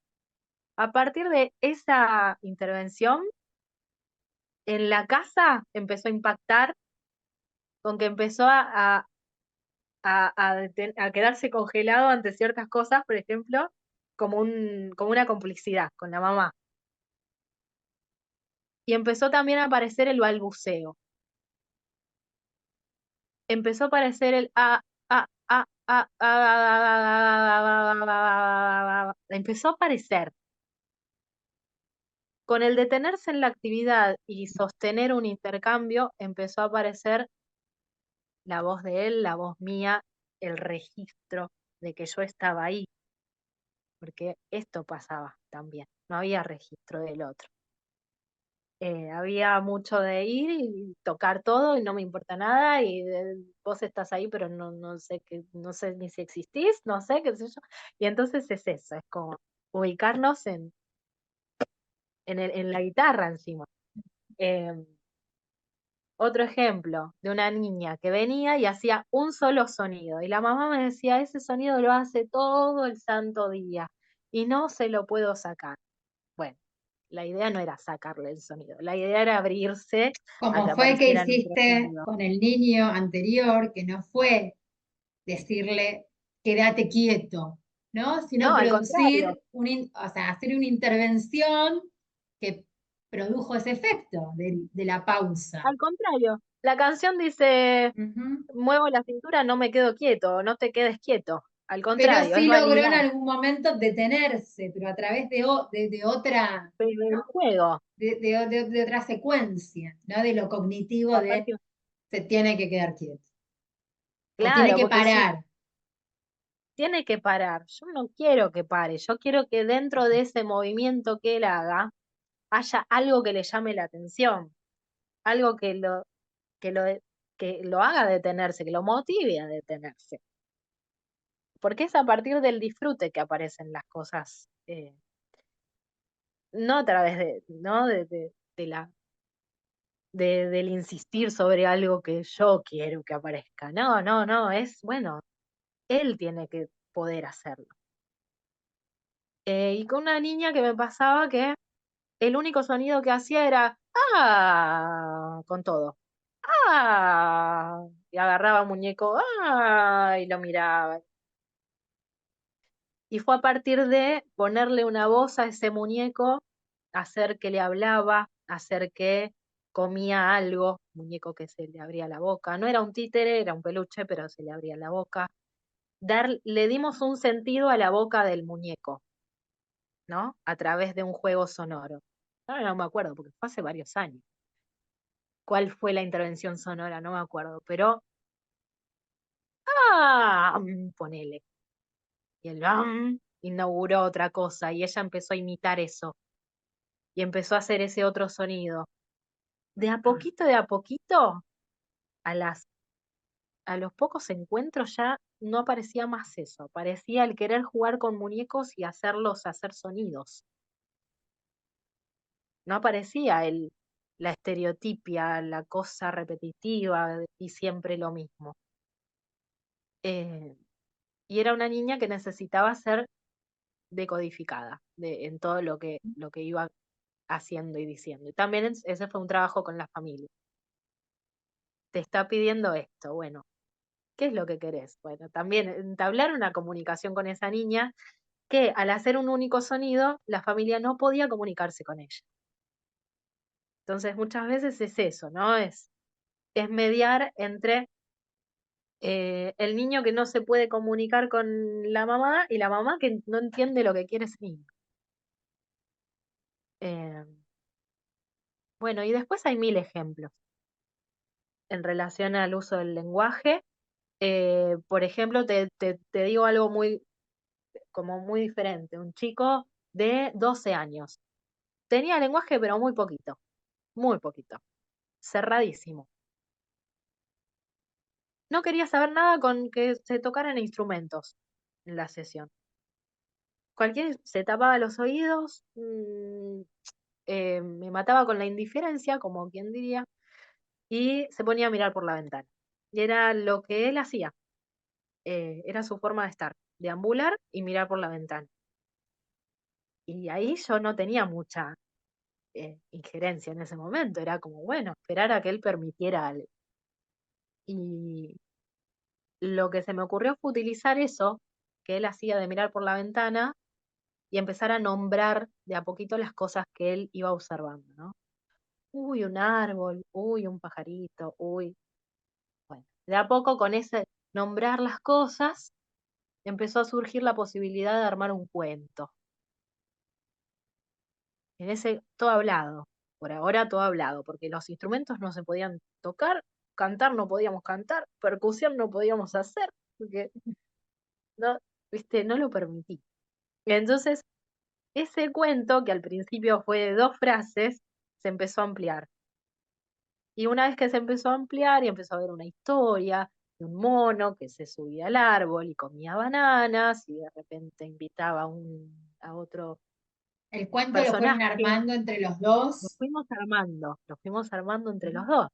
A partir de esa intervención, en la casa empezó a impactar con que empezó a quedarse congelado ante ciertas cosas, por ejemplo, como una complicidad con la mamá. Y empezó también a aparecer el balbuceo. Empezó a aparecer el empezó a aparecer. Con el detenerse en la actividad y sostener un intercambio, empezó a aparecer la voz de él, la voz mía, el registro de que yo estaba ahí, porque esto pasaba también, no había registro del otro. Había mucho de ir y tocar todo y no me importa nada y vos estás ahí pero no sé ni si existís, no sé, qué sé yo. Y entonces es eso, es como ubicarnos en la guitarra encima. Em, Otro ejemplo de una niña que venía y hacía un solo sonido y la mamá me decía, ese sonido lo hace todo el santo día y no se lo puedo sacar. Bueno, la idea no era sacarle el sonido, la idea era abrirse a que Como fue que aparecieran otros hiciste sonidos. con el niño anterior, que no fue decirle quédate quieto, ¿no? Sino No, al contrario, producir, o sea, hacer una intervención que produjo ese efecto de la pausa. al contrario. La canción dice, Ujú. muevo la cintura, no me quedo quieto, no te quedes quieto. Al Pero contrario, es sí logró en validar algún momento detenerse, pero a través de otra, el juego. de otra secuencia, ¿no? De lo cognitivo de Aparte, se tiene que quedar quieto o tiene claro, que porque si parar. tiene que parar, yo no quiero que pare, yo quiero que dentro de ese movimiento que él haga haya algo que le llame la atención, algo que lo, que lo haga detenerse, que lo motive a detenerse. Porque es a partir del disfrute que aparecen las cosas, no a través ¿no? de la, del insistir sobre algo que yo quiero que aparezca. No, no, no, es bueno, él tiene que poder hacerlo. Y con una niña que me pasaba que el único sonido que hacía era ¡ah! Con todo. ¡Ah! Y agarraba un muñeco, ¡ah! Y lo miraba. Y fue a partir de ponerle una voz a ese muñeco, hacer que le hablaba, hacer que comía algo, muñeco que se le abría la boca. No era un títere, era un peluche, pero se le abría la boca. Le dimos un sentido a la boca del muñeco, ¿no? A través de un juego sonoro. Ahora no me acuerdo, porque fue hace varios años. ¿Cuál fue la intervención sonora? No me acuerdo, pero ¡ah! Ponele. Y el inauguró otra cosa y ella empezó a imitar eso y empezó a hacer ese otro sonido. De a poquito, a las a los pocos encuentros ya no aparecía más eso, aparecía el querer jugar con muñecos y hacerlos hacer sonidos. No aparecía la estereotipia, la cosa repetitiva y siempre lo mismo. Eh, y era una niña que necesitaba ser decodificada en todo lo que iba haciendo y diciendo. Y también ese fue un trabajo con la familia. Te está pidiendo esto, bueno, ¿qué es lo que querés? Bueno, también entablar una comunicación con esa niña que al hacer un único sonido, la familia no podía comunicarse con ella. Entonces, muchas veces es eso, ¿no? Es mediar entre el niño que no se puede comunicar con la mamá y la mamá que no entiende lo que quiere ese niño. Eh, bueno, y después hay mil ejemplos en relación al uso del lenguaje. Por ejemplo, te digo algo como muy diferente. Un chico de 12 años. Tenía lenguaje, pero muy poquito, cerradísimo. No quería saber nada con que se tocaran instrumentos en la sesión. Se tapaba los oídos, me mataba con la indiferencia, como quien diría, y se ponía a mirar por la ventana. Y era lo que él hacía, era su forma de estar, deambular y mirar por la ventana. Y ahí yo no tenía mucha injerencia en ese momento, era como, bueno, esperar a que él permitiera algo. Y lo que se me ocurrió fue utilizar eso que él hacía de mirar por la ventana y empezar a nombrar de a poquito las cosas que él iba observando, ¿no? Uy, un árbol, uy, un pajarito, uy. Bueno, de a poco con ese nombrar las cosas empezó a surgir la posibilidad de armar un cuento. En ese todo hablado, por ahora todo hablado, porque los instrumentos no se podían tocar, cantar no podíamos cantar, percusión no podíamos hacer, porque no, viste, no lo permití. Entonces, ese cuento, que al principio fue de 2 frases, se empezó a ampliar. Y una vez que se empezó a ampliar y empezó a haber una historia de un mono que se subía al árbol y comía bananas y de repente invitaba a otro El cuento lo fueron personaje, armando entre los dos. lo fuimos armando entre los dos.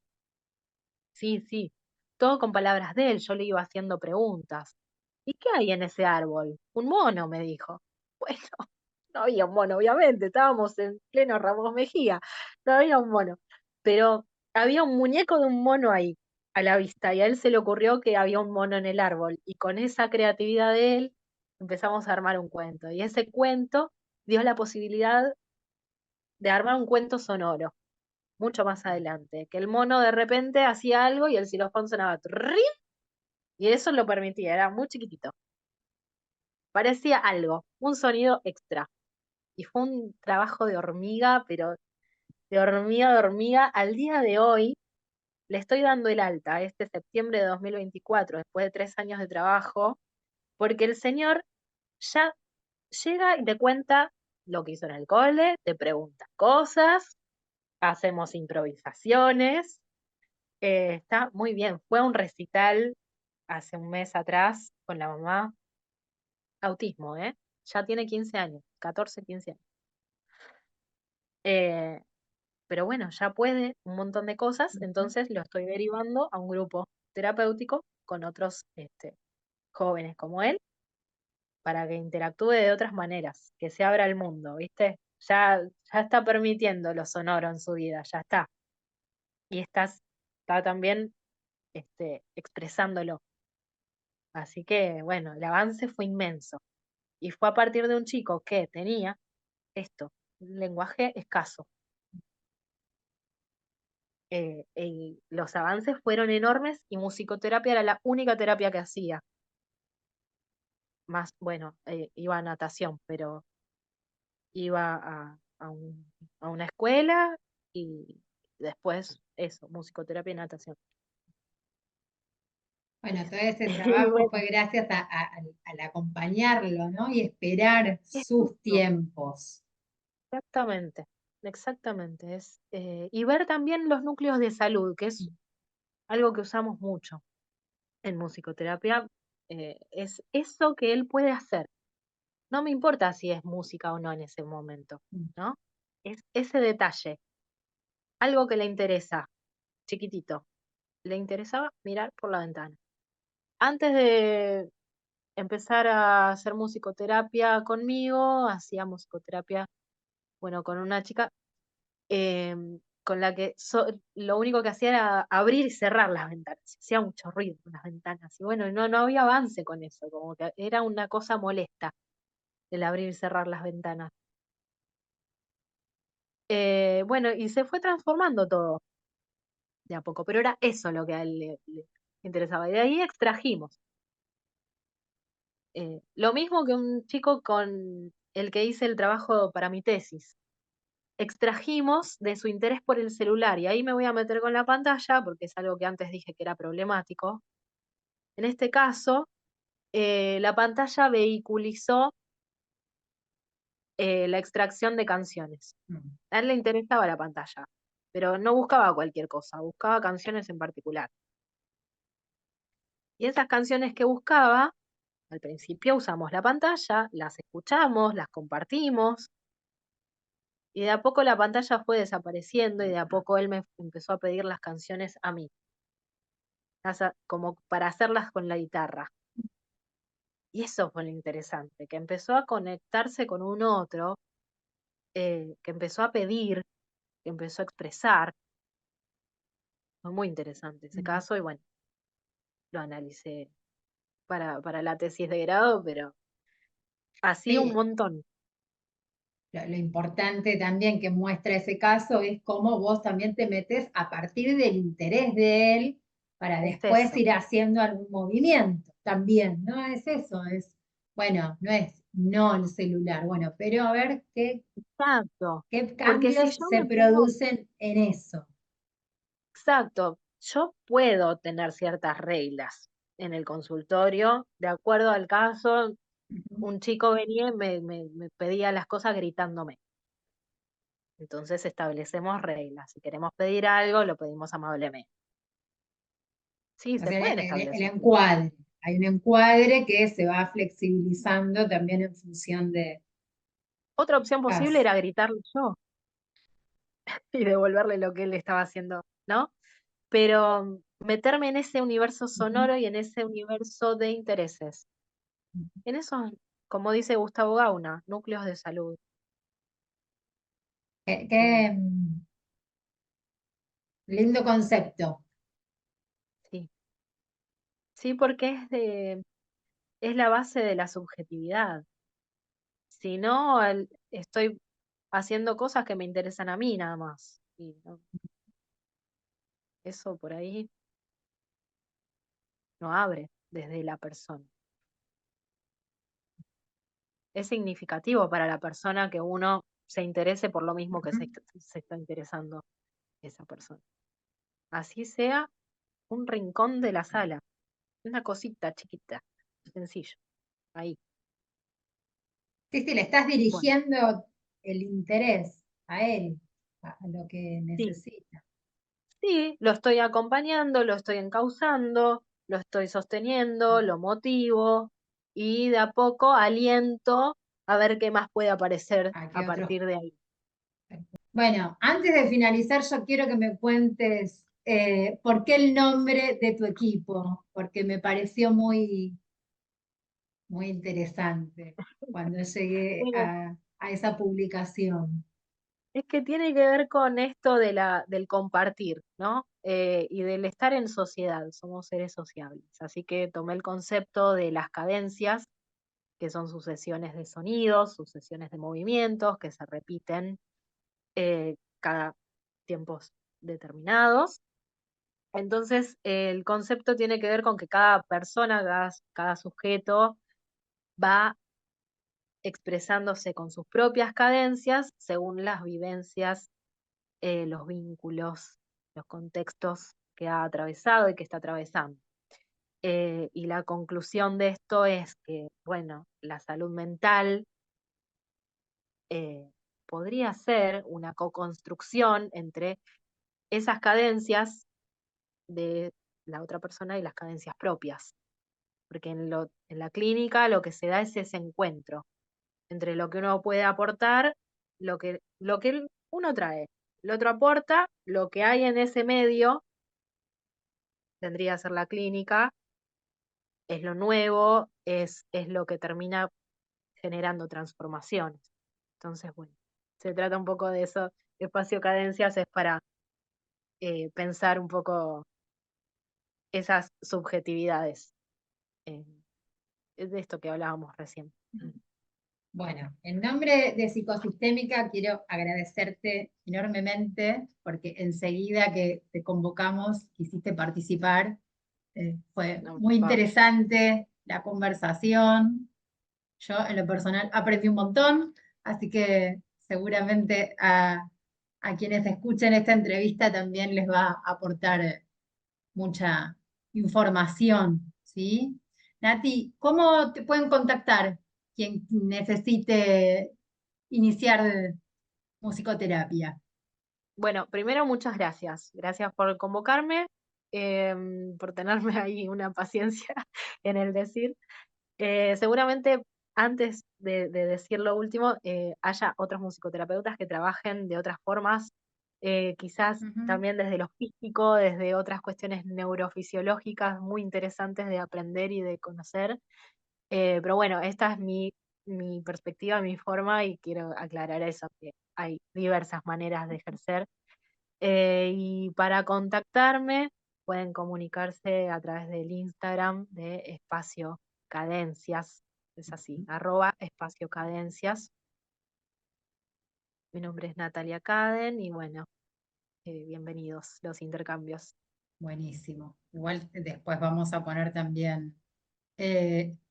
Sí, sí, todo con palabras de él, yo le iba haciendo preguntas. ¿Y qué hay en ese árbol? Un mono, me dijo. Bueno, no había un mono, obviamente, estábamos en pleno Ramos Mejía, no había un mono, pero había un muñeco de un mono ahí, a la vista, y a él se le ocurrió que había un mono en el árbol, y con esa creatividad de él empezamos a armar un cuento, y ese cuento dio la posibilidad de armar un cuento sonoro, mucho más adelante, que el mono de repente hacía algo y el xilofón sonaba "trrrin", y eso lo permitía, era muy chiquitito, parecía algo, un sonido extra. Y fue un trabajo de hormiga, pero de hormiga. Al día de hoy le estoy dando el alta, este septiembre de 2024, después de 3 años de trabajo, porque el señor ya llega y te cuenta lo que hizo en el cole, te pregunta cosas, hacemos improvisaciones, está muy bien. Fue a un recital hace un mes atrás con la mamá, autismo, ¿eh? Ya tiene 15 años, 14, 15 años. Eh, pero bueno, ya puede un montón de cosas, entonces lo estoy derivando a un grupo terapéutico con otros jóvenes como él para que interactúe de otras maneras, que se abra al mundo, ¿viste? Ya está permitiendo lo sonoro en su vida, ya está. Y está también expresándolo. Así que bueno, el avance fue inmenso. Y fue a partir de un chico que tenía esto, un lenguaje escaso. Y los avances fueron enormes y musicoterapia era la única terapia que hacía. Más, bueno, iba a natación, pero iba a una escuela y después eso, musicoterapia y natación. Bueno, todo ese Y trabajo bueno, fue gracias al acompañarlo, ¿no? Y esperar es sus eso, tiempos. exactamente, exactamente. Y ver también los núcleos de salud, que es algo que usamos mucho en musicoterapia. Es eso que él puede hacer. No me importa si es música o no en ese momento, ¿no? Es ese detalle, algo que le interesa, chiquitito. Le interesaba mirar por la ventana. Antes de empezar a hacer musicoterapia conmigo, hacía musicoterapia, bueno, con una chica con la que lo único que hacía era abrir y cerrar las ventanas. Hacía mucho ruido con las ventanas. Y bueno, no había avance con eso, como que era una cosa molesta el abrir y cerrar las ventanas. Bueno, y se fue transformando todo de a poco, pero era eso lo que a él le interesaba. Y de ahí extrajimos. Lo mismo que un chico con el que hice el trabajo para mi tesis. Extrajimos de su interés por el celular, y ahí me voy a meter con la pantalla, porque es algo que antes dije que era problemático. En este caso, la pantalla vehiculizó la extracción de canciones. Mm. A él le interesaba la pantalla, pero no buscaba cualquier cosa, buscaba canciones en particular. Y esas canciones que buscaba, al principio usamos la pantalla, las escuchamos, las compartimos, y de a poco la pantalla fue desapareciendo y de a poco él me empezó a pedir las canciones a mí, como para hacerlas con la guitarra. Y eso fue lo interesante, que empezó a conectarse con un otro, que empezó a pedir, que empezó a expresar. Fue muy interesante ese Mm. caso y bueno, lo analicé para la tesis de grado, pero así un Sí, montón. lo importante también que muestra ese caso es cómo vos también te metes a partir del interés de él para Es después eso. ir haciendo algún movimiento también, ¿no? Es eso, bueno, no es no el celular, bueno, pero a ver Exacto. qué Porque si cambios yo se me pongo, producen en eso. exacto, yo puedo tener ciertas reglas en el consultorio, de acuerdo al caso, Ujú. un chico venía y me pedía las cosas gritándome. Entonces establecemos reglas. Si queremos pedir algo, lo pedimos amablemente. Sí, O se sea, pueden el establecer. encuadre. Hay un encuadre que se va flexibilizando también en función de Otra opción posible caso. era gritarle yo y devolverle lo que él estaba haciendo, ¿no? Pero meterme en ese universo Ujú. sonoro y en ese universo de intereses. En esos, como dice Gustavo Gauna, núcleos de salud. Eh, Qué lindo concepto. sí, sí, porque es la base de la subjetividad. Si no, estoy haciendo cosas que me interesan a mí nada más. Y eso por ahí no abre desde la persona. Es significativo para la persona que uno se interese por lo mismo que Ujú. se está interesando esa persona. Así sea un rincón de la sala, una cosita chiquita, sencillo, ahí. Sí, sí, le estás Bueno, dirigiendo el interés a él, a lo que sí, necesita. sí, lo estoy acompañando, lo estoy encauzando, lo estoy sosteniendo, lo motivo y de a poco aliento a ver qué más puede aparecer ¿A a qué otros? partir de ahí. Bueno, antes de finalizar, yo quiero que me cuentes por qué el nombre de tu equipo, porque me pareció muy interesante cuando llegué Bueno, a esa publicación. es que tiene que ver con esto del compartir, ¿no? Y del estar en sociedad, somos seres sociables. Así que tomé el concepto de las cadencias, que son sucesiones de sonidos, sucesiones de movimientos que se repiten cada tiempos determinados. Entonces, el concepto tiene que ver con que cada persona, cada sujeto va expresándose con sus propias cadencias según las vivencias, los vínculos, los contextos que ha atravesado y que está atravesando. Y la conclusión de esto es que, bueno, la salud mental eh, podría ser una co-construcción entre esas cadencias de la otra persona y las cadencias propias, porque en la clínica lo que se da es ese encuentro entre lo que uno puede aportar, lo que uno trae, el otro aporta, lo que hay en ese medio, tendría que ser la clínica, es lo nuevo, es lo que termina generando transformaciones. Entonces, bueno, se trata un poco de eso. Espacio Cadencias es para pensar un poco esas subjetividades. eh, es de esto que hablábamos recién. Bueno, en nombre de Psicosistémica quiero agradecerte enormemente porque enseguida que te convocamos quisiste participar. Fue No, muy por favor. interesante la conversación. Yo en lo personal aprendí un montón, así que seguramente a quienes escuchen esta entrevista también les va a aportar mucha información, ¿sí? Nati, ¿cómo te pueden contactar quien necesite iniciar musicoterapia? Bueno, primero muchas gracias. Gracias por convocarme, por tenerme ahí una paciencia en el decir. Seguramente antes de decir lo último, haya otros musicoterapeutas que trabajen de otras formas, quizás Ujú. también desde lo físico, desde otras cuestiones neurofisiológicas muy interesantes de aprender y de conocer. Pero bueno, esta es mi perspectiva, mi forma y quiero aclarar eso, que hay diversas maneras de ejercer. Y para contactarme pueden comunicarse a través del Instagram de Espacio Cadencias, es así, @Espacio Cadencias. Mi nombre es Natalia Caden y bueno, bienvenidos los intercambios. Buenísimo. Igual después vamos a poner también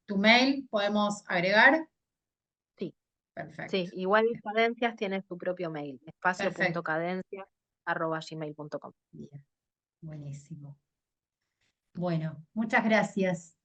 tu mail, ¿podemos agregar? Sí, sí, Perfecto, igual Cadencias tiene su propio mail, perfecto. espacio.cadencias@gmail.com. Bien, buenísimo. Bueno, muchas gracias.